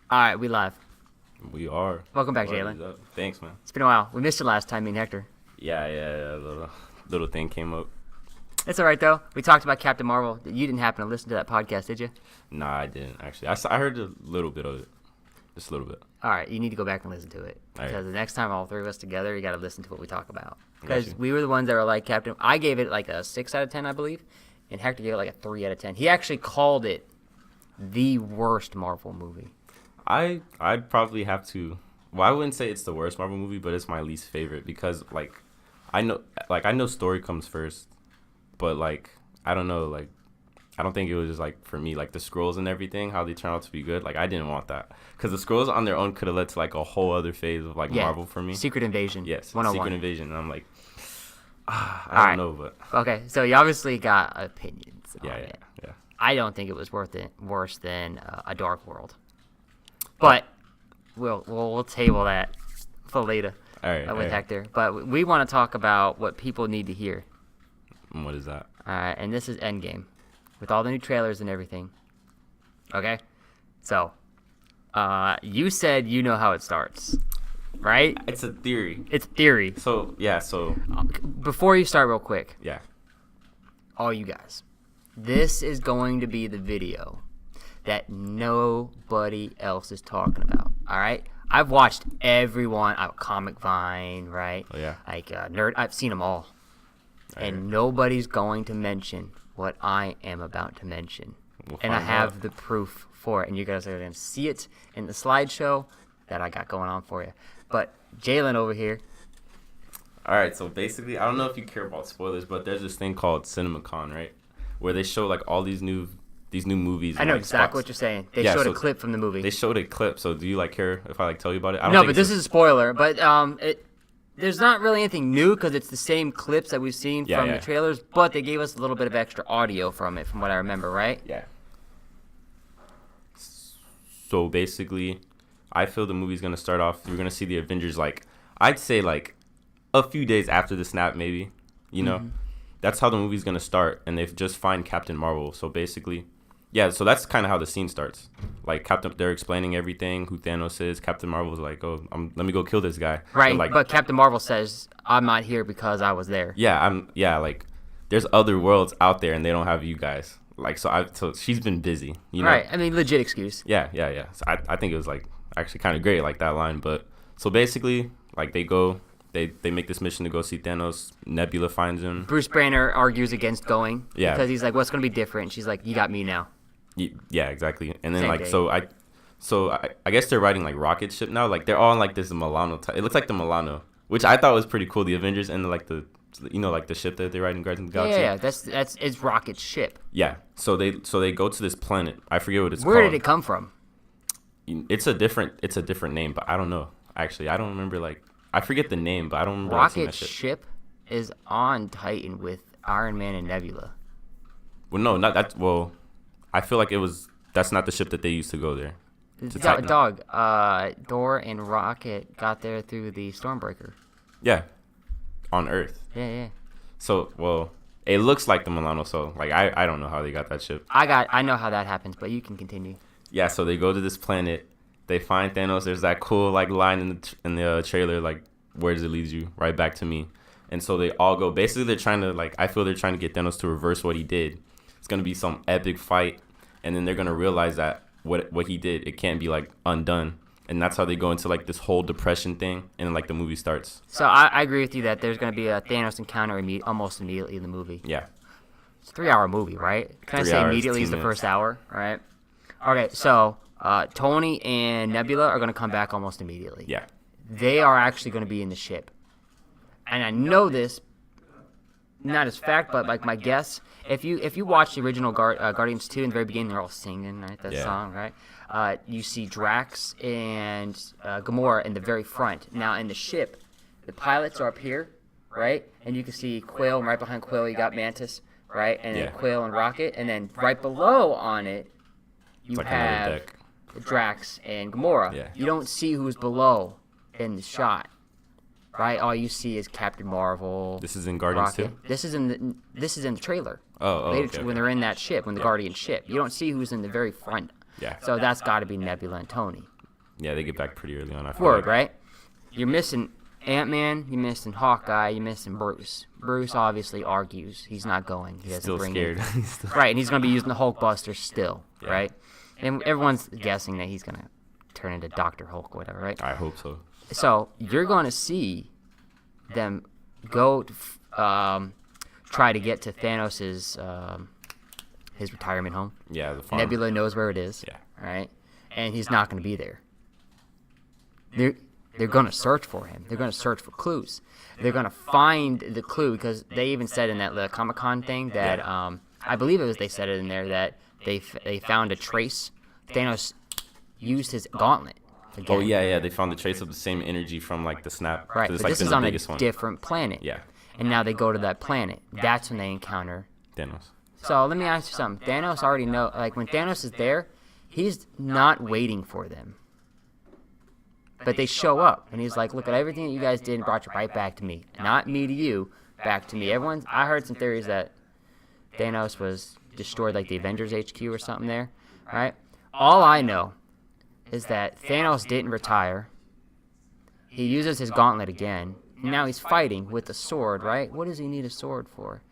All right, we live. We are. Welcome back, What Jalen. is up? Thanks, man. It's been a while. We missed it last time, me and Hector. Yeah. Little thing came up. It's all right, though. We talked about Captain Marvel. You didn't happen to listen to that podcast, did you? Nah, I didn't actually. I heard a little bit of it, just a little bit. All right, you need to go back and listen to it. All right. Because the next time all three of us together, you got to listen to what we talk about. I got Because you. we were the ones that were like Captain. I gave it like a 6 out of 10, I believe. And Hector gave it like a 3 out of 10. He actually called it the worst Marvel movie. I'd probably have to. Well, I wouldn't say it's the worst Marvel movie, but it's my least favorite because I know story comes first, but I don't know, I don't think it was just for me, the scrolls and everything, how they turn out to be good. I didn't want that because the scrolls on their own could have led to a whole other phase of Marvel for me. Secret Invasion. Yes, 101. Secret Invasion. And I'm I don't know, but Okay, so you obviously got opinions on yeah. it. I don't think it was worse than A Dark World. But we'll table that for later All right. Hector. But we want to talk about what people need to hear. And what is that? All right, and this is Endgame with all the new trailers and everything. Okay? So, you said you know how it starts, right? It's a theory. It's theory. So Before you start real quick, yeah. all you guys, this is going to be the video that nobody else is talking about, all right? I've watched everyone, Comic Vine, right? Oh, yeah. Nerd, I've seen them all. And nobody's going to mention what I am about to mention. And I have the proof for it. And you guys are going to see it in the slideshow that I got going on for you. But Jalen over here. All right, so basically, I don't know if you care about spoilers, but there's this thing called CinemaCon, right? Where they show all these new movies. I know exactly what you're saying. They showed a clip from the movie. They showed a clip. So do you care if I tell you about it? No, but this is a spoiler. But there's not really anything new because it's the same clips that we've seen from the trailers. But they gave us a little bit of extra audio from it, from what I remember, right? Yeah. So basically, I feel the movie's gonna start off. You're gonna see the Avengers I'd say a few days after the snap, maybe. You know, that's how the movie's gonna start, and they've just find Captain Marvel. So basically. Yeah, so that's kind of how the scene starts. They're explaining everything, who Thanos is. Captain Marvel's let me go kill this guy. Right, but Captain Marvel says, I'm not here because I was there. Yeah, there's other worlds out there, and they don't have you guys. So she's been busy, you know? Right, I mean, legit excuse. Yeah. So I think it was, actually kind of great, that line. But, so basically, they go, they make this mission to go see Thanos. Nebula finds him. Bruce Banner argues against going. Yeah. Because he's like, what's going to be different? And she's like, you got me now. Yeah, exactly. And then I guess they're riding rocket ship now. They're all on this Milano type. It looks like the Milano, which I thought was pretty cool. The Avengers and the ship that they ride in Guardians of the Galaxy. Yeah. That's it's Rocket's ship. Yeah. So they go to this planet. I forget what it's called. Where did it come from? It's a different name, but I don't know. Actually, I don't remember. I forget the name, but I don't remember. Rocket's ship is on Titan with Iron Man and Nebula. Well, no, not that. Well. I feel that's not the ship that they used to go there. Thor and Rocket got there through the Stormbreaker. Yeah, on Earth. Yeah. So, it looks like the Milano. So, I don't know how they got that ship. I know how that happens, but you can continue. Yeah, so they go to this planet. They find Thanos. There's that cool line in the trailer where does it lead you? Right back to me. And so they all go. Basically, they're trying to I feel they're trying to get Thanos to reverse what he did. It's gonna be some epic fight. And then they're gonna realize that what he did, it can't be undone, and that's how they go into this whole depression thing, and then the movie starts. So I agree with you that there's gonna be a Thanos encounter almost immediately in the movie. Yeah. It's a 3-hour movie, right? Can I say immediately is the first hour, right? Okay, so Tony and Nebula are gonna come back almost immediately. Yeah. They are actually gonna be in the ship, and I know this. Not as fact, but my guess, if you watch the original Guardians 2 in the very beginning, they're all singing, right? That song, right? You see Drax and Gamora in the very front. Now in the ship, the pilots are up here, right? And you can see Quill, and right behind Quill you got Mantis, right? And then Quill and Rocket, and then right below on it, you have Drax and Gamora. Yeah. You don't see who's below in the shot. Right, all you see is Captain Marvel. This is in Guardians Rocket. 2? This is in the trailer. Okay. When they're in that ship, when the Guardian ship, you don't see who's in the very front. Yeah. So that's got to be Nebula and Tony. Yeah, they get back pretty early on. I feel Word, like. right? You're missing Ant-Man, you're missing Hawkeye, you're missing Bruce. Bruce obviously argues he's not going. He doesn't Still bring scared. it. Right, and he's going to be using the Hulkbuster still, right? And everyone's guessing that he's going to turn into Dr. Hulk or whatever, right? I hope so. So you're going to see them go to, try to get to Thanos's his retirement home. Yeah, the farm. Nebula knows where it is, Yeah. right? And he's not going to be there. They're going to search for him. They're going to search for clues. They're going to find the clue because they even said in that Comic-Con thing that I believe they said it in there that they found a trace. Thanos used his gauntlet again. Oh yeah, they found the trace of the same energy from like the snap. Right, It's but like this been is the on a biggest one. different planet. Yeah, And now they go to that planet. That's when they encounter. Thanos. So let me ask you something. Thanos already know. Like when Thanos is there, he's not waiting for them. But they show up, and he's like, "Look at everything that you guys did and brought you right back to me. Not me to you, back to me." I heard some theories that Thanos was destroyed, like the Avengers HQ or something there, right? All I know is that Thanos didn't retire. He uses his gauntlet again. And now he's fighting with a sword, right? What does he need a sword for?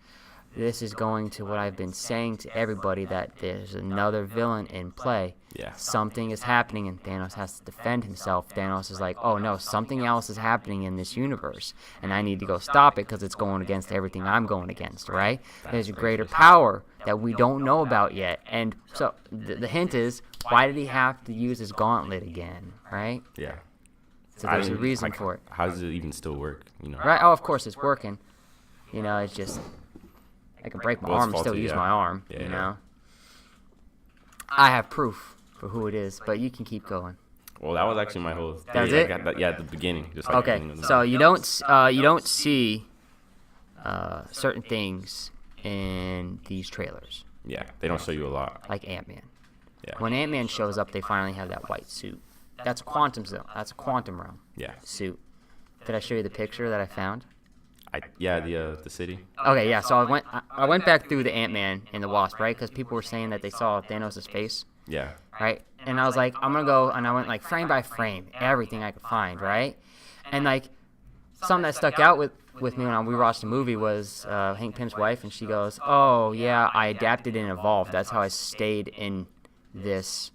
This is going to what I've been saying to everybody, that there's another villain in play. Yeah. Something is happening and Thanos has to defend himself. Thanos is like, oh no, something else is happening in this universe and I need to go stop it because it's going against everything I'm going against, right? There's a greater power that we don't know about yet. And so the hint is, why did he have to use his gauntlet again, right? Yeah. So there's a reason for it. How does it even still work? You know. Right? Oh, of course it's working. You know, it's just, I can break my Well, it's arm and still faulty, use yeah. my arm, Yeah, you yeah. know? I have proof for who it is, but you can keep going. Well, that was actually my whole. That's theory. it? I got that, at the beginning. Just like Okay, beginning of the so movie. you don't see certain things in these trailers, Yeah, they don't show you a lot. like Ant-Man. Yeah. When Ant-Man shows up, they finally have that white suit. That's a quantum zone. That's a quantum realm Yeah. suit. Did I show you the picture that I found? The city. Okay, yeah. So I went back through the Ant-Man and the Wasp, right? Because people were saying that they saw Thanos' face, Yeah. right? And I was like, I'm gonna go, and I went like frame by frame, everything I could find, right? And like something that stuck out with me when we watched the movie was Hank Pym's wife, and she goes, "Oh yeah, I adapted and evolved. That's how I stayed in this.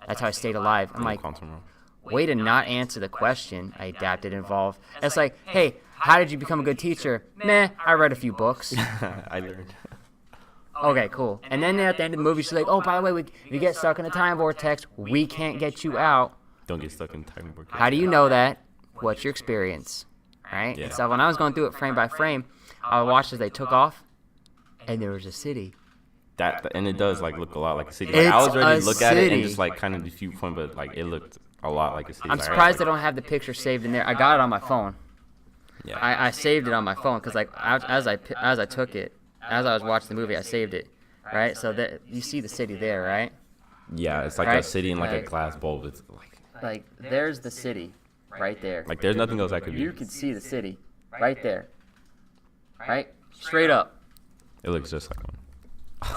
That's how I stayed alive." I'm like, Quantum realm. way to not answer the question. I adapted and evolved. It's like, hey, how did you become a good teacher? Meh, I read a few books. I learned. Okay, cool. And then at the end of the movie, she's like, oh, by the way, if you get stuck in a time vortex, we can't get you out. Don't get stuck in time vortex. How do you know that? What's your experience? Right? Yeah. So when I was going through it frame by frame, I watched as they took off, and there was a city. And it does like look a lot like a city. Like, I It's was ready a to look at it and city. just like kind of the viewpoint, but like it looked a lot like a city. I'm Like, surprised like, they don't have the picture saved in there. I got it on my phone. Yeah. I saved it on my phone because like as I took it, as I was watching the movie, I saved it. Right? So that you see the city there, right? Yeah, it's like Right? a city in like a Like- glass bulb. It's Like there's the city, right there. like there's nothing else I could You be. can see the city, right there. Right? Straight up. It looks just like one.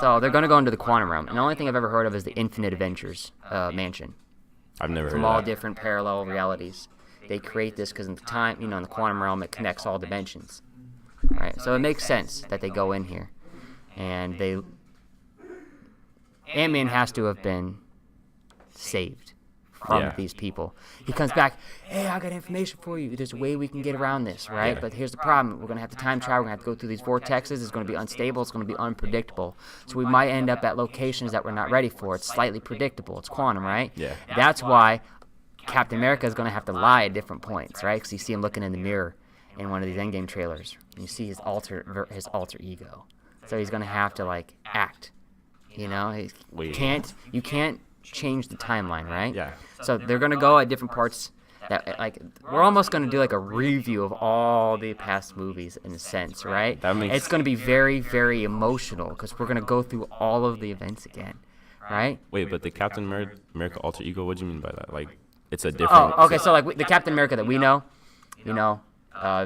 So they're gonna go into the quantum realm, and the only thing I've ever heard of is the Infinite Avengers mansion I've never heard from of all that. different parallel realities. They create this because in the time, in the quantum realm, it connects all dimensions. Right? So it makes sense that they go in here, and Ant-Man has to have been saved from Yeah. these people. He comes back, hey, I got information for you. There's a way we can get around this, right? Yeah. But here's the problem. We're going to have to time travel. We're going to have to go through these vortexes. It's going to be unstable. It's going to be unpredictable. So we might end up at locations that we're not ready for. It's slightly predictable. It's quantum, right? Yeah. That's why Captain America is going to have to lie at different points, right? Because you see him looking in the mirror in one of these Endgame trailers. And you see his alter ego. So he's going to have to, like, act. You know? Wait. You can't change the timeline, right? Yeah. So they're gonna go at different parts. That like we're almost gonna do like a review of all the past movies in a sense, right? That makes- It's gonna be very, very emotional because we're gonna go through all of the events again, right? Wait, but the Captain America alter ego, what do you mean by that? Like, it's a different. Oh, okay. So like the Captain America that we know,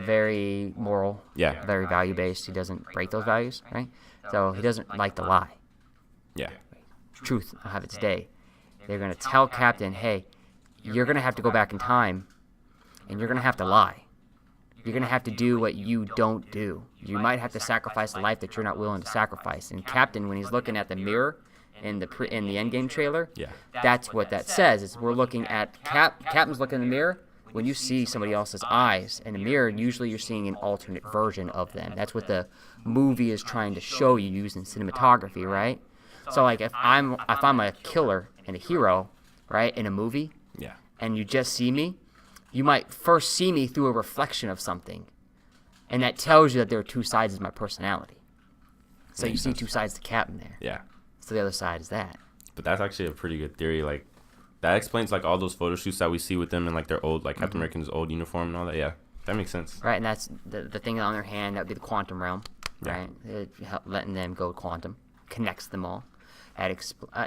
very moral, Yeah. very value based. He doesn't break those values, right? So he doesn't like to lie. Yeah. Truth will have its day. They're going to tell Captain, hey, you're going to have to go back in time, and you're going to have to lie. You're going to have to do what you don't do. You might have to sacrifice a life that you're not willing to sacrifice. And Captain, when he's looking at the mirror in the Endgame trailer, that's what that says. Is we're looking at Captain's looking in the mirror. When you see somebody else's eyes in the mirror, usually you're seeing an alternate version of them. That's what the movie is trying to show you using cinematography, right? So, like, if I'm a killer and a hero, right, in a movie, and you just see me, you might first see me through a reflection of something, and that tells you that there are two sides of my personality. So you see two sides to Captain there. Yeah. So the other side is that. But that's actually a pretty good theory. Like, that explains, like, all those photo shoots that we see with them in, like, their old, like, Captain America's old uniform and all that. Yeah, that makes sense. Right, and that's the thing on their hand. That would be the quantum realm, right? Letting them go quantum. Connects them all.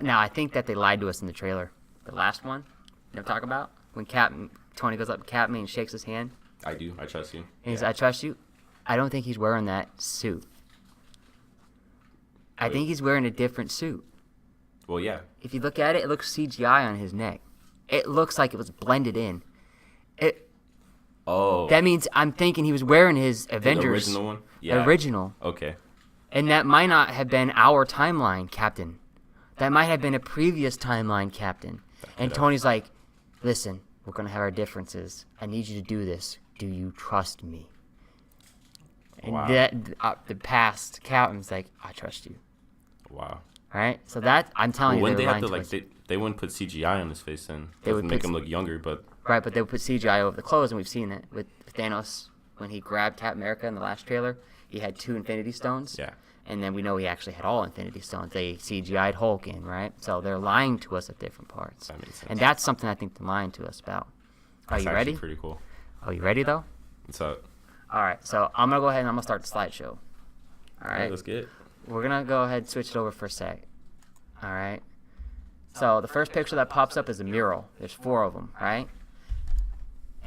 Now, I think that they lied to us in the trailer. The last one, you know what I'm talking about? When Tony goes up to Captain and shakes his hand. I do. I trust you. And he's, I trust you. I don't think he's wearing that suit. I think he's wearing a different suit. Well, yeah. If you look at it, it looks CGI on his neck. It looks like it was blended in. That means I'm thinking he was wearing his Avengers. The original one? Yeah. Original. Okay. And that might not have been our timeline, Captain. That might have been a previous timeline, Captain. And Tony's like, listen, we're going to have our differences. I need you to do this. Do you trust me? And the past Captain's like, I trust you. Wow. All right? So that, I'm telling you, wouldn't they they have to, like, they wouldn't put CGI on his face then. They would make him look younger, but... Right, but they would put CGI over the clothes, and we've seen it with Thanos. When he grabbed Captain America in the last trailer, he had 2 Infinity Stones. Yeah. And then we know he actually had all Infinity Stones. They CGI'd Hulk in, right? So they're lying to us at different parts. That makes sense. And that's something I think they're lying to us about. Are you ready? Pretty cool. Are you ready, though? What's up? All right, so I'm going to go ahead and I'm going to start the slideshow. All right? Let's get it. We're going to go ahead and switch it over for a sec. All right? So the first picture that pops up is a mural. There's 4 of them, right?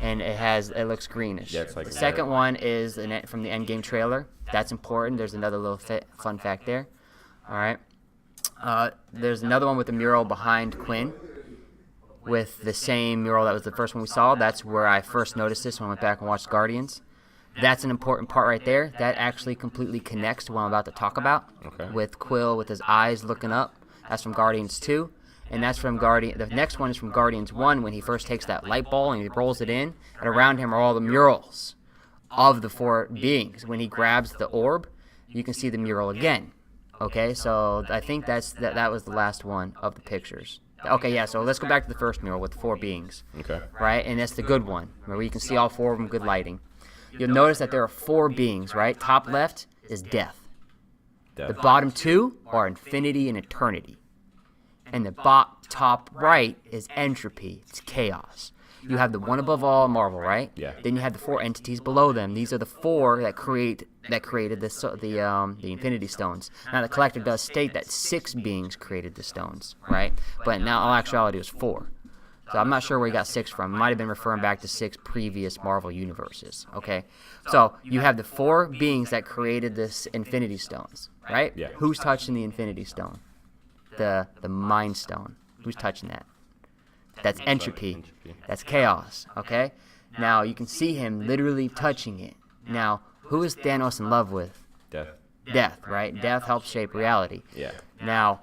And it looks greenish. Yeah, it's like the second one is from the Endgame trailer. That's important. There's another little fun fact there. All right. There's another one with the mural behind Quinn with the same mural that was the first one we saw. That's where I first noticed this when I went back and watched Guardians. That's an important part right there. That actually completely connects to what I'm about to talk about. Okay. With Quill with his eyes looking up. That's from Guardians 2. And that's from the next one is from Guardians 1 when he first takes that light ball and he rolls it in. And around him are all the murals of the 4 beings. When he grabs the orb, you can see the mural again. Okay, so I think that was the last one of the pictures. Okay, yeah, so let's go back to the first mural with the 4 beings. Okay. Right, and that's the good one, where you can see all 4 of them, good lighting. You'll notice that there are 4 beings, right? Top left is death. The bottom 2 are infinity and eternity. And the top right is entropy. It's chaos. You have the one above all, Marvel, right? Yeah. Then you have the 4 entities below them. These are the 4 that created the Infinity Stones. Now the collector does state that 6 beings created the stones, right? But now in actuality it was 4. So I'm not sure where he got 6 from. It might have been referring back to 6 previous Marvel universes. Okay. So you have the 4 beings that created this Infinity Stones, right? Yeah. Who's touching the Infinity Stone? The Mind Stone. Who's touching that? That's entropy. That's chaos. Okay. Now you can see him literally touching it. Now, who is Thanos in love with? Death. Death, right? Death helps shape reality. Yeah. Now,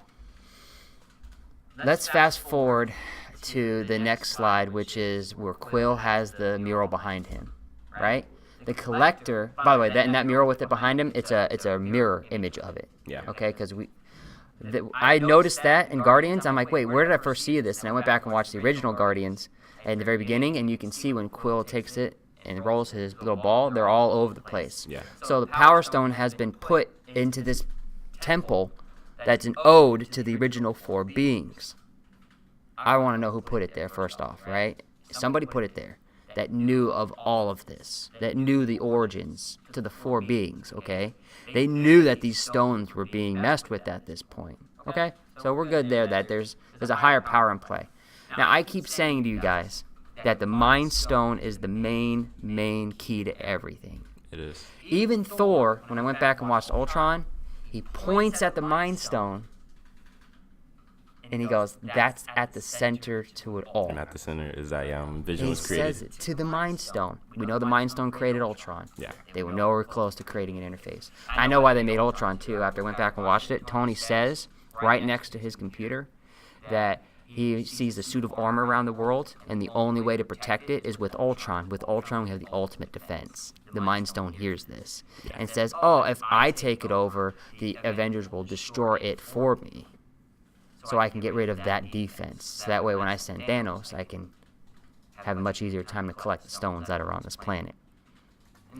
let's fast forward to the next slide, which is where Quill has the mural behind him, right? The collector, by the way, that mural with it behind him, it's a mirror image of it. Yeah. Okay, because I noticed that in Guardians. I'm like, wait, where did I first see this? And I went back and watched the original Guardians at the very beginning, and you can see when Quill takes it and rolls his little ball, they're all over the place. Yeah. So the Power Stone has been put into this temple that's an ode to the original 4 beings. I want to know who put it there first off, right? Somebody put it there that knew of all of this, that knew the origins to the 4 beings, okay? They knew that these stones were being messed with at this point, okay? So we're good there that there's a higher power in play. Now, I keep saying to you guys that the Mind Stone is the main key to everything. It is. Even Thor, when I went back and watched Ultron, he points at the Mind Stone And he goes, that's at the center to it all. And at the center is that Vision He was created. says it to the Mind Stone. We know the Mind Stone created Ultron. Yeah. They were nowhere close to creating an interface. I know why they made Ultron, too. After I went back and watched it, Tony says right next to his computer that he sees a suit of armor around the world, and the only way to protect it is with Ultron. With Ultron, we have the ultimate defense. The Mind Stone hears this and says, oh, if I take it over, the Avengers will destroy it for me. So I can get rid of that defense. So that way when I send Thanos, I can have a much easier time to collect the stones that are on this planet.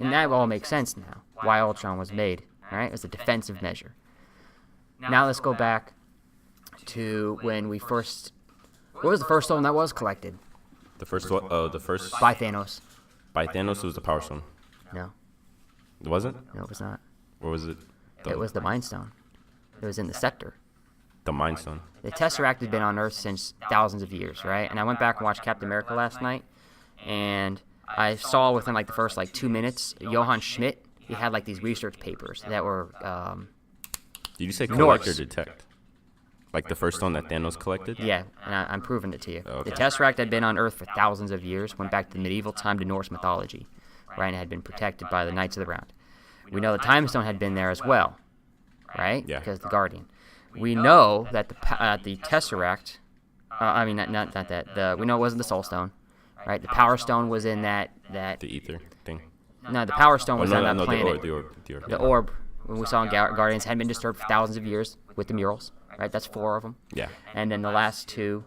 And that all makes sense now, why Ultron was made, right? It was a defensive measure. Now let's go back to when we first... What was the first stone that was collected? The first one, By Thanos. By Thanos, it was the Power Stone. No. It wasn't? No, it was not. Or was it? It was the Mind Stone. It was in the scepter. The Mind Stone. The Tesseract had been on Earth since thousands of years, right? And I went back and watched Captain America last night, and I saw within like the first 2 minutes, Johann Schmidt, he had like these research papers that were Did you say Norse. collect or detect? Like the first stone that Thanos collected? Yeah, and I'm proving it to you. Okay. The Tesseract had been on Earth for thousands of years, went back to the medieval time to Norse mythology, right? And had been protected by the Knights of the Round. We know the Time Stone had been there as well, right? Yeah. Because the Guardian. We know that the Tesseract, I mean, not that. We know it wasn't the Soul Stone, right? The Power Stone was in that. The ether thing. No, the Power Stone was on that no, planet. the orb. The orb, when we saw in Guardians, hadn't been disturbed for thousands of years with the murals, right? That's 4 of them. Yeah. And then the last 2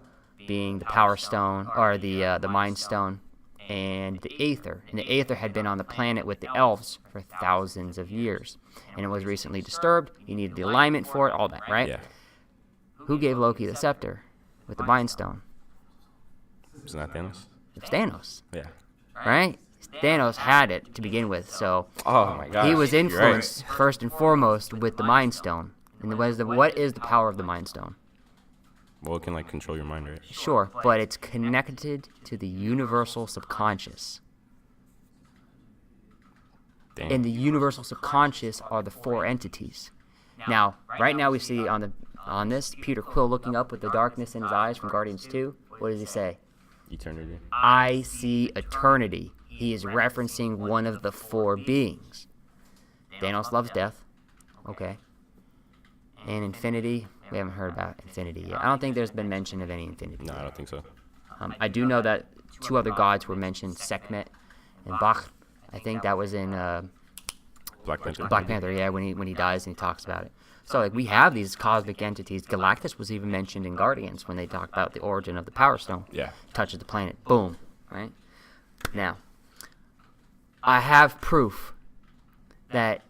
being the Power Stone, or the Mind Stone, and the Aether. And the Aether had been on the planet with the elves for thousands of years. And it was recently disturbed. You needed the alignment for it, all that, right? Yeah. Who gave Loki the scepter with the Mind Stone? Isn't that Thanos? It was Thanos, Yeah. right? Thanos had it to begin with, so Oh my gosh. he was you're right. influenced first and foremost with the Mind Stone. And what is the power of the Mind Stone? Well, it can control your mind, right? Sure, but it's connected to the universal subconscious. Damn. In the universal subconscious are the 4 entities. Now, right now we see on this Peter Quill looking up with the darkness in his eyes from Guardians 2. What does he say? Eternity. I see eternity. He is referencing one of the 4 beings. Thanos loves death. Okay. And infinity, we haven't heard about infinity yet. I don't think there's been mention of any infinity. No, I don't think so. I do know that 2 other gods were mentioned, Sekhmet and Bach. I think that was in Black Panther. Black Panther, yeah, when he dies and he talks about it. So we have these cosmic entities. Galactus was even mentioned in Guardians when they talk about the origin of the Power Stone. Yeah. Touches the planet. Boom. Right? Now, I have proof that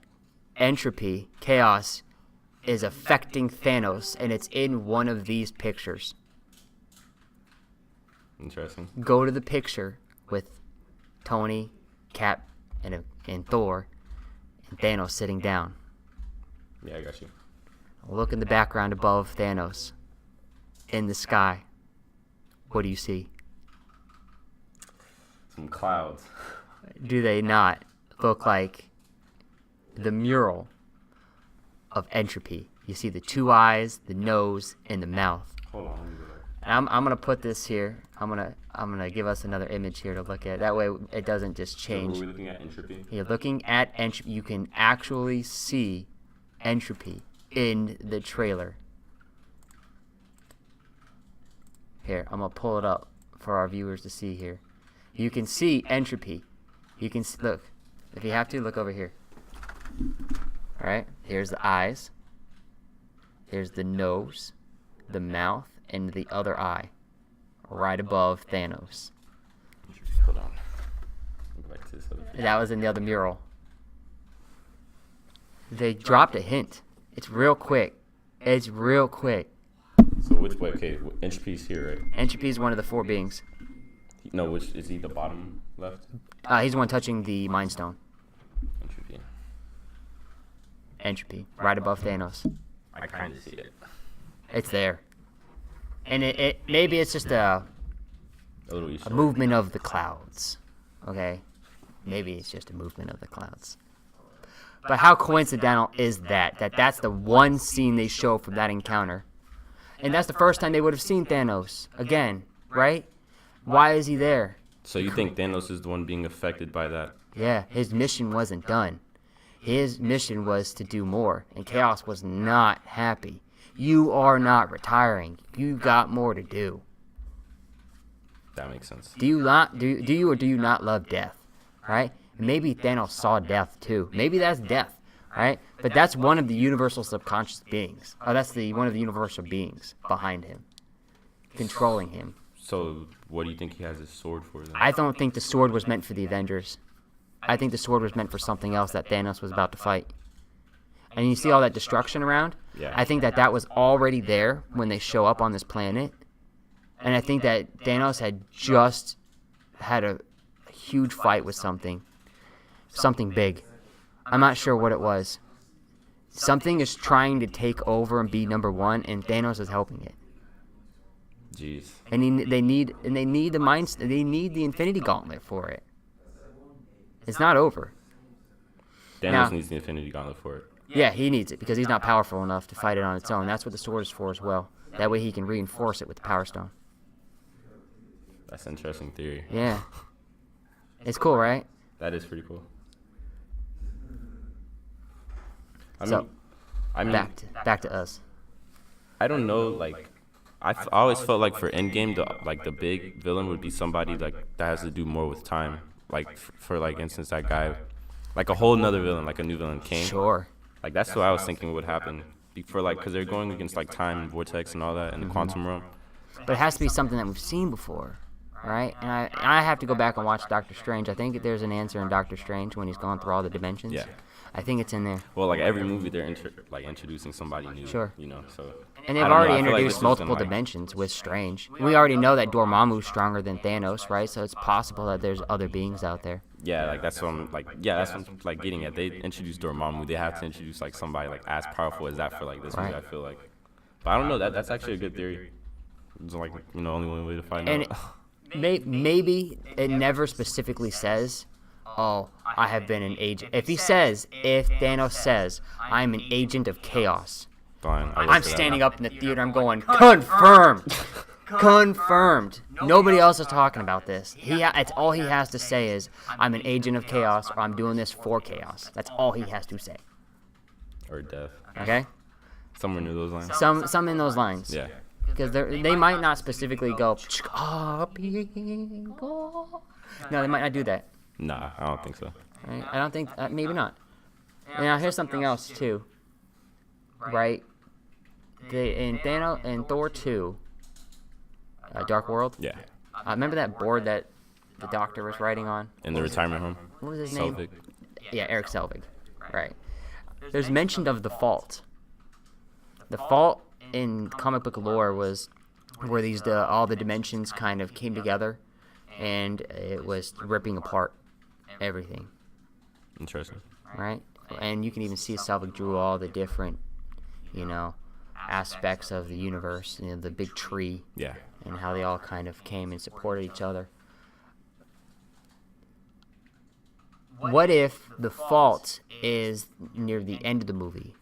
entropy, chaos, is affecting Thanos, and it's in one of these pictures. Interesting. Go to the picture with Tony, Cap, and Thor, and Thanos sitting down. Yeah, I got you. Look in the background above Thanos. In the sky. What do you see? Some clouds. Do they not look like the mural of entropy? You see the 2 eyes, the nose, and the mouth. Hold on, let me go back. And I'm gonna put this here. I'm gonna give us another image here to look at. That way it doesn't just change. So were we looking at entropy? You're looking at entropy. You can actually see entropy in the trailer. Here, I'm gonna pull it up for our viewers to see here. You can see entropy. You can look. If you have to, look over here. All right. Here's the eyes. Here's the nose, the mouth, and the other eye, right above Thanos. Hold on. Go back to this other picture. That was in the other mural. They dropped a hint. It's real quick. It's real quick. So which way? Okay, entropy's here, right? Entropy is one of the 4 beings. No, which is he? The bottom left. He's the one touching the Mind Stone. Entropy. Entropy, right above Thanos. I kind of see it. It's there. And it maybe it's just a little Easter. movement of the clouds. Okay? Maybe it's just a movement of the clouds. But how coincidental is that? That's the one scene they show from that encounter. And that's the first time they would have seen Thanos again, right? Why is he there? So you think Thanos is the one being affected by that? Yeah, his mission wasn't done. His mission was to do more, and Chaos was not happy. You are not retiring. You got more to do. That makes sense. Do you or do you not love death? Right? Maybe Thanos saw death too. Maybe that's death, right? But that's one of the universal subconscious beings. Oh, that's one of the universal beings behind him, controlling him. So what do you think he has his sword for then? I don't think the sword was meant for the Avengers. I think the sword was meant for something else that Thanos was about to fight. And you see all that destruction around? Yeah. I think that was already there when they show up on this planet. And I think that Thanos had just had a huge fight with something big. I'm not sure what it was. Something is trying to take over and be number one, and Thanos is helping it. Jeez. And they need the Infinity Gauntlet for it. It's not over. Thanos needs the Infinity Gauntlet for it. Yeah, he needs it because he's not powerful enough to fight it on its own. That's what the sword is for as well. That way he can reinforce it with the Power Stone. That's an interesting theory. Yeah. It's cool, right? That is pretty cool. I mean, back to us. I don't know, like, I always felt like for Endgame, the big villain would be somebody like that has to do more with time. Like for like instance, that guy, like a whole nother villain, like a new villain came. Sure. Like that's what I was thinking would happen because they're going against like time, vortex, and all that in the quantum realm. But it has to be something that we've seen before, right? And I have to go back and watch Doctor Strange. I think there's an answer in Doctor Strange when he's going through all the dimensions. Yeah. I think it's in there. Well, like every movie, they're introducing somebody new. Sure. You know, so. And they've already introduced multiple dimensions with Strange. We already know that Dormammu's stronger than Thanos, right? So it's possible that there's other beings out there. Yeah, like that's what I'm like getting at. They introduced Dormammu. They have to introduce like somebody like as powerful as that for like this movie. I feel like, but I don't know. That's actually a good theory. It's like only one way to find out. And maybe it never specifically says, "Oh, I have been an agent." If Thanos says, "I'm an agent of chaos," fine. I'm standing up in the theater. I'm going, confirmed. Confirmed. Nobody else is talking about this. It's all he has to say is, I'm an agent of chaos, or I'm doing this for chaos. That's all he has to say. Or death. Okay? Somewhere near those lines. Some in those lines. Yeah. Because they might not specifically go, no, they might not do that. Nah, I don't think so. Right? I don't think, maybe not. Now, here's something else, too. Right? In Thor 2, Dark World. Yeah. Remember that board that the Doctor was writing on? In the retirement home. What was his name? Selvig. Yeah, Eric Selvig. Right. There's mention of the Fault. The Fault in comic book lore was where all the dimensions kind of came together, and it was ripping apart everything. Interesting. Right? And you can even see Selvig drew all the different, aspects of the universe, the big tree. Yeah. And how they all kind of came and supported each other. What if the Fault is near the end of the movie?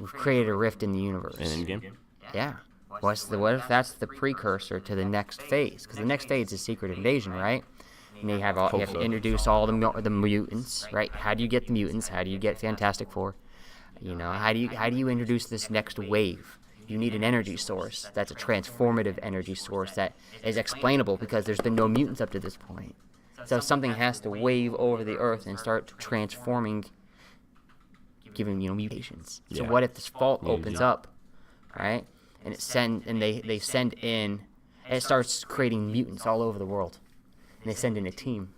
We've created a rift in the universe. In Endgame? Yeah. What if that's the precursor to the next phase? Because the next phase is Secret Invasion, right? And you have to introduce all the mutants, right? How do you get the mutants? How do you get Fantastic Four? How do you introduce this next wave? You need an energy source that's a transformative energy source that is explainable because there's been no mutants up to this point. So something has to wave over the earth and start transforming, giving mutations. So what if this Fault opens up, right? And they send in, and it starts creating mutants all over the world, and they send in a team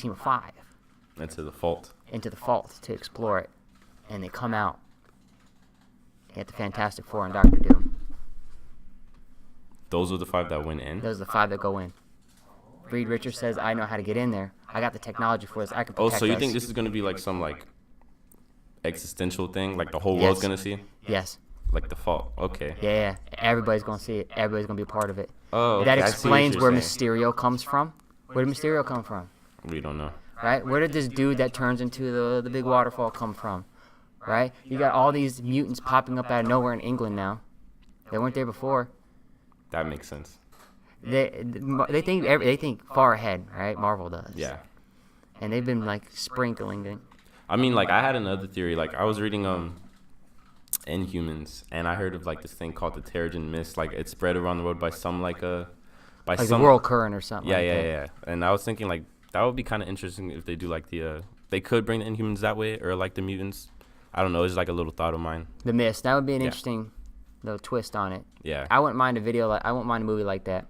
of 5 into the Fault to explore it, and they come out. Get the Fantastic Four and Doctor Doom. Those are the 5 that went in? Those are the 5 that go in. Reed Richards says, I know how to get in there. I got the technology for this. I can protect us. So you think this is going to be like some like existential thing? Like the whole world's going to see? Yes. Like the Fault. Okay. Yeah. Everybody's going to see it. Everybody's going to be a part of it. Oh, okay. That explains where Mysterio comes from. Where did Mysterio come from? We don't know. Right? Where did this dude that turns into the big waterfall come from? Right? You got all these mutants popping up out of nowhere in England now. They weren't there before. That makes sense. They think far ahead, right? Marvel does. Yeah. And they've been like sprinkling it. I mean, like I had another theory. Like I was reading Inhumans, and I heard of like this thing called the Terrigen Mist. Like it's spread around the world by some by like some the world current or something. Yeah. And I was thinking like that would be kind of interesting if they do like they could bring the Inhumans that way, or like the mutants. I don't know. It's like a little thought of mine. The Mist. That would be an interesting little twist on it. Yeah. I wouldn't mind I wouldn't mind a movie like that.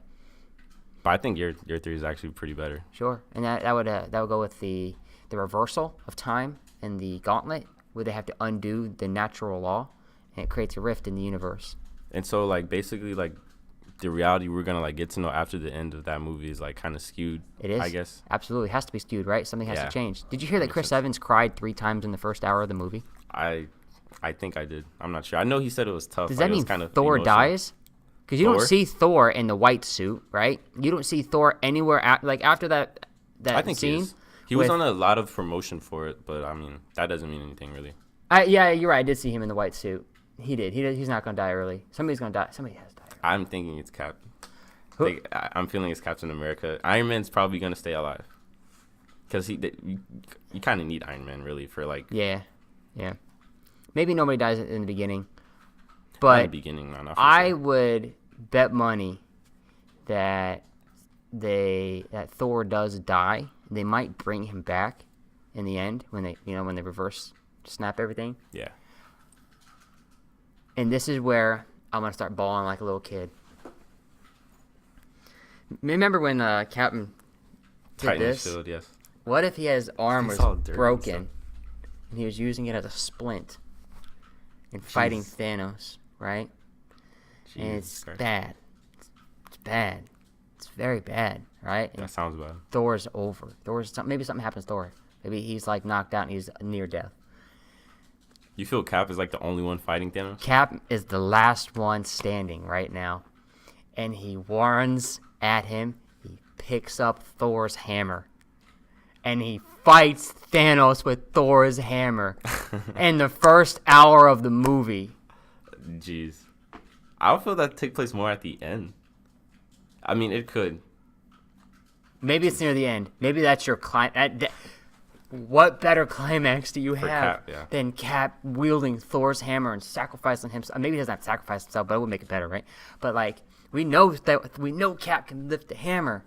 But I think your theory is actually pretty better. Sure, and that would go with the reversal of time and the gauntlet, where they have to undo the natural law, and it creates a rift in the universe. And so, like, basically, like, the reality we're gonna like get to know after the end of that movie is like kind of skewed. It is, I guess. Absolutely, it has to be skewed, right? Something has to change. Did you hear that Chris Evans cried 3 times in the first hour of the movie? I think I did. I'm not sure. I know he said it was tough. Does like, that mean kind of Thor dies? Because you don't see Thor in the white suit, right? You don't see Thor anywhere after that I think scene. He was on a lot of promotion for it, but I mean that doesn't mean anything really. Yeah, you're right. I did see him in the white suit. He did. He's not gonna die early. Somebody's gonna die. Somebody has to die. I'm thinking it's Cap. I'm feeling it's Captain America. Iron Man's probably gonna stay alive because you kind of need Iron Man really for like. Yeah. Maybe nobody dies in the beginning. But in the beginning, not I would bet money that Thor does die. They might bring him back in the end when they reverse snap everything. Yeah. And this is where I'm gonna start bawling like a little kid. Remember when Captain did this? Shield, yes. What if his arm was broken and he was using it as a splint and fighting Thanos? Right? Jeez, and it's bad. It's bad. It's very bad, right? That sounds bad. Thor's over. Maybe something happens to Thor. Maybe he's like knocked out and he's near death. You feel Cap is like the only one fighting Thanos? Cap is the last one standing right now. And he runs at him. He picks up Thor's hammer. And he fights Thanos with Thor's hammer. In the first hour of the movie. Jeez. I would feel that take place more at the end. I mean, it could. Maybe it's near the end. Maybe that's your climax. What better climax do you have than Cap wielding Thor's hammer and sacrificing himself? Maybe he doesn't have to sacrifice himself, but it would make it better, right? But like we know Cap can lift the hammer.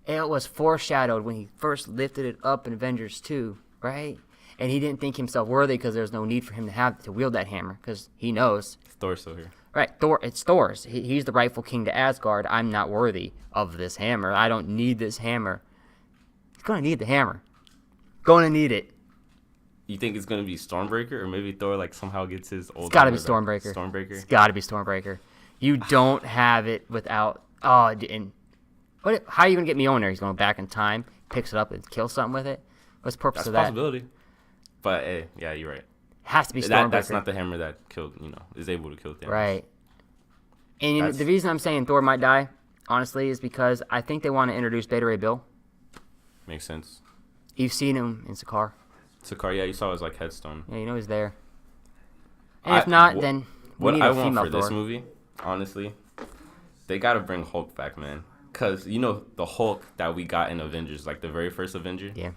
It was foreshadowed when he first lifted it up in Avengers 2, right? And he didn't think himself worthy because there's no need for him to wield that hammer because he knows. Thor's still here. Right, it's Thor's. He's the rightful king to Asgard. I'm not worthy of this hammer. I don't need this hammer. He's going to need the hammer. Going to need it. You think it's going to be Stormbreaker or maybe Thor like somehow gets his old. It's got to be Stormbreaker. It's got to be Stormbreaker. You don't have it without. How are you going to get Mjolnir? He's going back in time, picks it up, and kills something with it. What's the purpose of that? That's a possibility. But hey, yeah, you're right. Has to be Stormbreaker. That's not the hammer that killed, is able to kill Thanos. Right. And the reason I'm saying Thor might die, honestly, is because I think they want to introduce Beta Ray Bill. Makes sense. You've seen him in Sakaar. Sakaar, yeah, you saw his like headstone. Yeah, you know he's there. And if not, then we need a female Thor. What I want for this movie, honestly, they got to bring Hulk back, man. Because, the Hulk that we got in Avengers, like the very first Avenger. Yeah.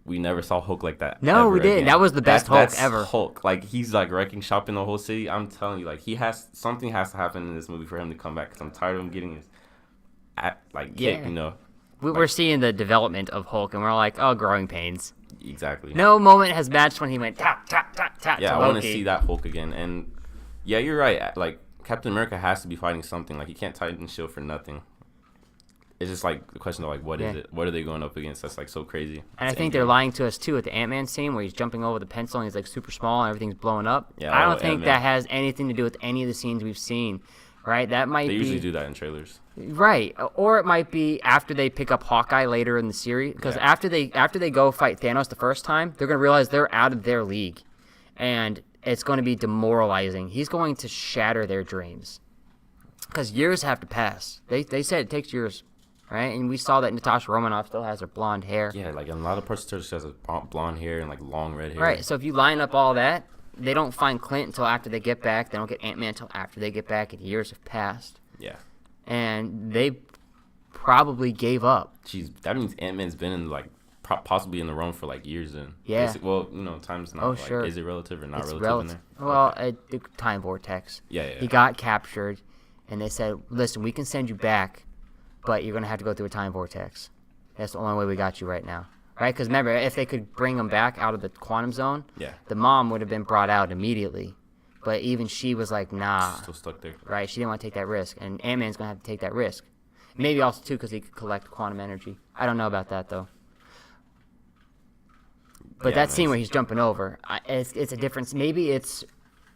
We never saw Hulk like that. No, we didn't. Again. That was the best Hulk that's ever. Hulk, like he's like wrecking shop in the whole city. I'm telling you, like something has to happen in this movie for him to come back. Because I'm tired of him getting his, kick. We're seeing the development of Hulk, and we're like, oh, growing pains. Exactly. No moment has matched when he went tap tap tap tap. Yeah, to I Loki. want to see that Hulk again. And yeah, you're right. Like Captain America has to be fighting something. Like he can't tighten his shield for nothing. It's just like the question of like what is it? What are they going up against? That's like so crazy. And I think they're lying to us too at the Ant-Man scene where he's jumping over the pencil and he's like super small and everything's blowing up. Yeah, I don't think that has anything to do with any of the scenes we've seen. Right? That might be. They usually do that in trailers. Right, or it might be after they pick up Hawkeye later in the series. Because after they go fight Thanos the first time, they're gonna realize they're out of their league, and it's going to be demoralizing. He's going to shatter their dreams. Because years have to pass. They said it takes years. Right, and we saw that Natasha Romanoff still has her blonde hair. Yeah, like in a lot of parts, she has a blonde hair and like long red hair. Right, so if you line up all that, they don't find Clint until after they get back. They don't get Ant-Man until after they get back, and years have passed. Yeah. And they probably gave up. Jeez, that means Ant-Man's been in like possibly in the realm for like years then. Yeah. Well, time's not sure. Is it relative or not It's relative in there? Well, the time vortex. Yeah. He got captured, and they said, listen, we can send you back, but you're going to have to go through a time vortex. That's the only way we got you right now. Right? Because remember, if they could bring him back out of the quantum zone, the mom would have been brought out immediately. But even she was like, nah. Still stuck there. Right? She didn't want to take that risk. And Ant-Man's going to have to take that risk. Maybe also, too, because he could collect quantum energy. I don't know about that, though. But that scene where he's jumping over, it's a difference. Maybe it's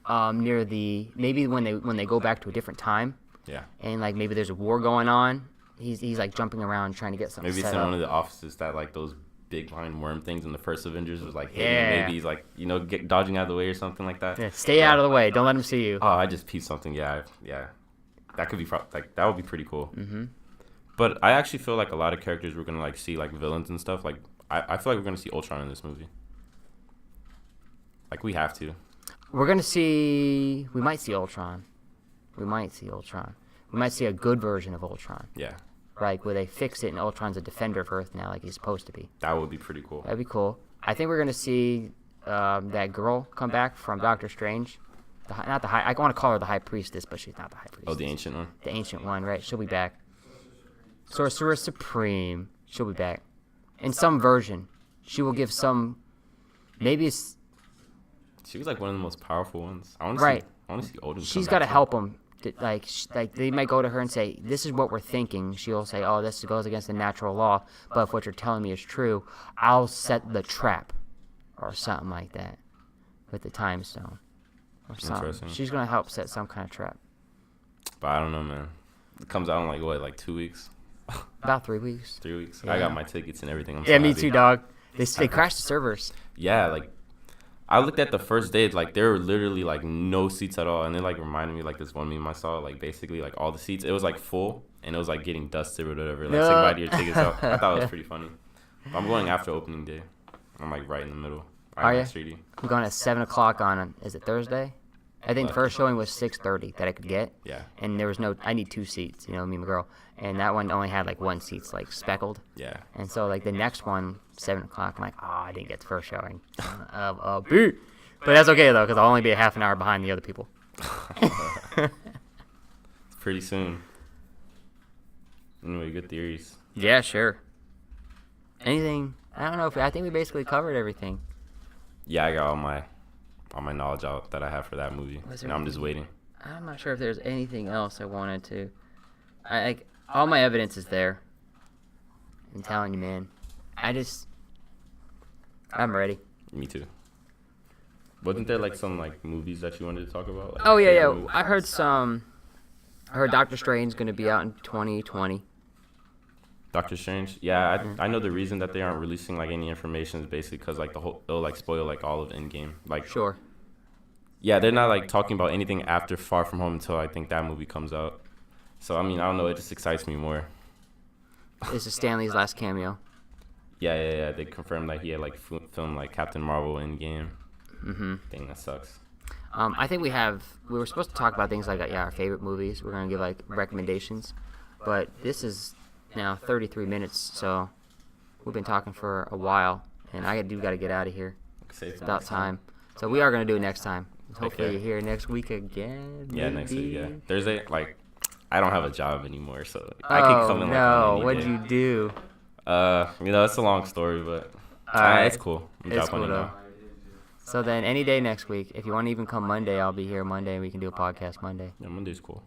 maybe when they go back to a different time. Yeah. And like maybe there's a war going on. He's like jumping around trying to get something. Maybe it's set in up. one of the offices that like those big line worm things in the first Avengers was like hitting. Yeah. Maybe he's like dodging out of the way or something like that. Yeah, stay out of the way. Don't let him see you. Oh, I just peeped something. Yeah. That could be that would be pretty cool. Mm-hmm. But I actually feel like a lot of characters we're gonna like see like villains and stuff. Like I feel like we're gonna see Ultron in this movie. Like we have to. We're gonna see. We might see Ultron. We might see a good version of Ultron. Yeah. Right, where they fix it and Ultron's a defender of Earth now, like he's supposed to be. That would be pretty cool. That'd be cool. I think we're gonna see that girl come back from Doctor Strange. I want to call her the High Priestess, but she's not the High Priestess. Oh, the ancient one. The ancient one, right? She'll be back. Sorcerer Supreme. She'll be back. In some version, she will give some. Maybe it's. She was like one of the most powerful ones. I want to see Odin. She's got to help them. Like they might go to her and say, "This is what we're thinking." She'll say, "Oh, this goes against the natural law." But if what you're telling me is true, I'll set the trap, or something like that, with the time stone, or something. Interesting. She's gonna help set some kind of trap. But I don't know, man. It comes out in like 2 weeks. About 3 weeks. 3 weeks. Yeah. I got my tickets and everything. I'm so Me happy. too, dog. They crashed the servers. Yeah, like I looked at the first day, like there were literally like no seats at all, and it like reminded me like this one meme I saw, like basically like all the seats, it was like full, and it was like getting dusted or whatever. Like say goodbye to your tickets out. I thought it was pretty funny. But I'm going after opening day. I'm like right in the middle. Are you? 3D. I'm going at 7 o'clock on. Is it Thursday? I think the first showing was 6:30 that I could get. Yeah. And there was no. I need 2 seats. Me and my girl. And that one only had like 1 seat's like speckled. Yeah. And so like the next one, 7 o'clock. I'm like, I didn't get the first showing. But that's okay though, because I'll only be a half an hour behind the other people. It's pretty soon. Anyway, good theories. Yeah, sure. Anything? I don't know. I think we basically covered everything. Yeah, I got all my knowledge out that I have for that movie. Was there Now I'm just waiting. I'm not sure if there's anything else I wanted to. All my evidence is there. I'm telling you, man. I'm ready. Me too. Wasn't there like some like movies that you wanted to talk about? Like, Oh yeah. movies? I heard Doctor Strange is gonna be out in 2020. Doctor Strange. Yeah, I know the reason that they aren't releasing like any information is basically because like it'll like spoil like all of Endgame. Like Sure. Yeah, they're not like talking about anything after Far From Home until I think that movie comes out. So I mean, I don't know. It just excites me more. This is Stanley's last cameo. Yeah. They confirmed that he had like filmed like Captain Marvel Endgame. Mm-hmm. Thing that sucks. I think we were supposed to talk about things like our favorite movies. We're gonna give like recommendations, but this is now 33 minutes, so we've been talking for a while, and I got to get out of here. It's about time. So we are gonna do it next time. Hopefully you're here next week again. Yeah, maybe. next week. Yeah, Thursday. Like, I don't have a job anymore, so I could come in. Like, on any what'd day. you do? It's a long story, but it's cool. It's cool though. So then, any day next week, if you want to even come Monday, I'll be here Monday, and we can do a podcast Monday. Yeah, Monday's cool.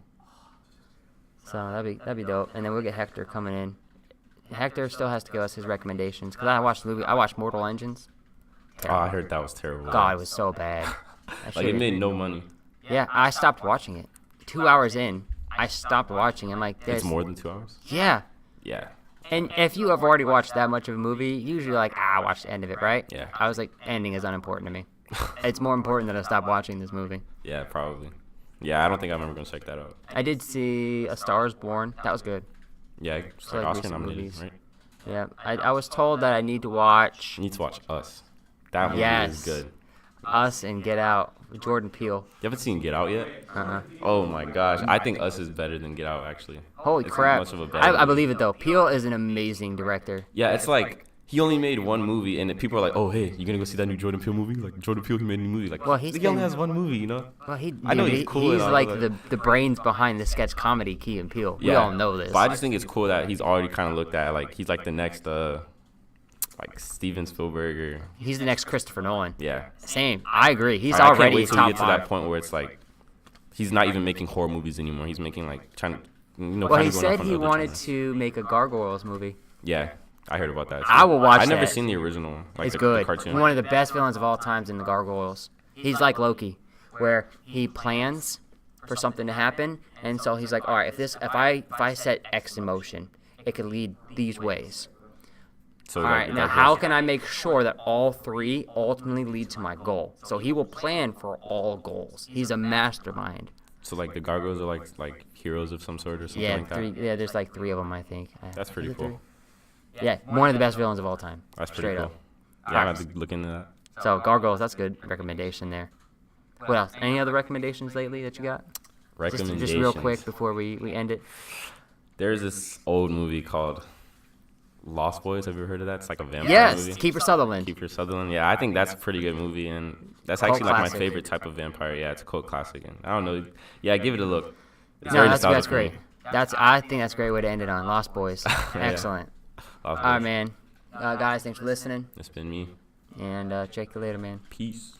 So that'd be dope. And then we'll get Hector coming in. Hector still has to give us his recommendations because I watched the movie. I watched Mortal Engines. Terrible. Oh, I heard that was terrible. God, it was so bad. Like it made no money. Yeah, I stopped watching it. 2 hours in, I stopped watching. I'm like, it's more than 2 hours. Yeah. Yeah. And if you have already watched that much of a movie, usually like, watch the end of it, right? Yeah. I was like, ending is unimportant to me. It's more important that I stop watching this movie. Yeah, probably. Yeah, I don't think I'm ever going to check that out. I did see A Star is Born. That was good. Yeah, it's like Oscar recent nominated, movies. right? Yeah. I was told that I need to watch You need to watch Us. That movie is good. Us and Get Out. Jordan Peele. You haven't seen Get Out yet? Uh-uh. Oh my gosh, I think Us is better than Get Out actually. Holy It's crap! much of a better I believe it though. Peele is an amazing director. Yeah, it's like he only made one movie, and people are like, "Oh, hey, you gonna go see that new Jordan Peele movie? Like Jordan Peele, he made a new movie. Like, Well, he only has one movie, you know." Well, I know he's cool. He's and all, like but- the brains behind the sketch comedy Key and Peele. We all know this. But I just think it's cool that he's already kind of looked at like he's like the next like Steven Spielberg or He's the next Christopher Nolan. yeah. Same. I agree. He's I can't already wait till top we get to five. that point where it's like he's not even making horror movies anymore. He's making like trying to Well, kind he of going off said on he other wanted genres. to make a Gargoyles movie. Yeah, I heard about that. I will watch I've never that. seen the original. Like It's the good. cartoon. One of the best villains of all times in the Gargoyles. He's like Loki, where he plans for something to happen, and so he's like, all right, if I set X in motion, it could lead these ways. So All right, now how can I make sure that all three ultimately lead to my goal? So he will plan for all goals. He's a mastermind. So like the gargoyles are like heroes of some sort or something Yeah, like that. three. Yeah, there's like three of them, I think. That's pretty Is it cool. three? Yeah, one of the best villains of all time. That's pretty Straight cool. up. Yeah, I have to look into that. So Gargoyles, that's good recommendation there. What else? Any other recommendations lately that you got? Recommendations. Just real quick before we end it. There's this old movie called Lost Boys. Have you ever heard of that? It's like a vampire Yes, movie. Kiefer Sutherland. Kiefer Sutherland. Yeah, I think that's a pretty good movie, and that's Cult actually like classic. my favorite type of vampire. Yeah, it's a cult classic, and I don't know. Yeah, give it a look. It's No, very that's nostalgic for great. me. I think that's a great way to end it on. Lost Boys. Excellent. Lost All right, Boys. man. Guys, thanks for listening, It's been me. and check you later, man. Peace.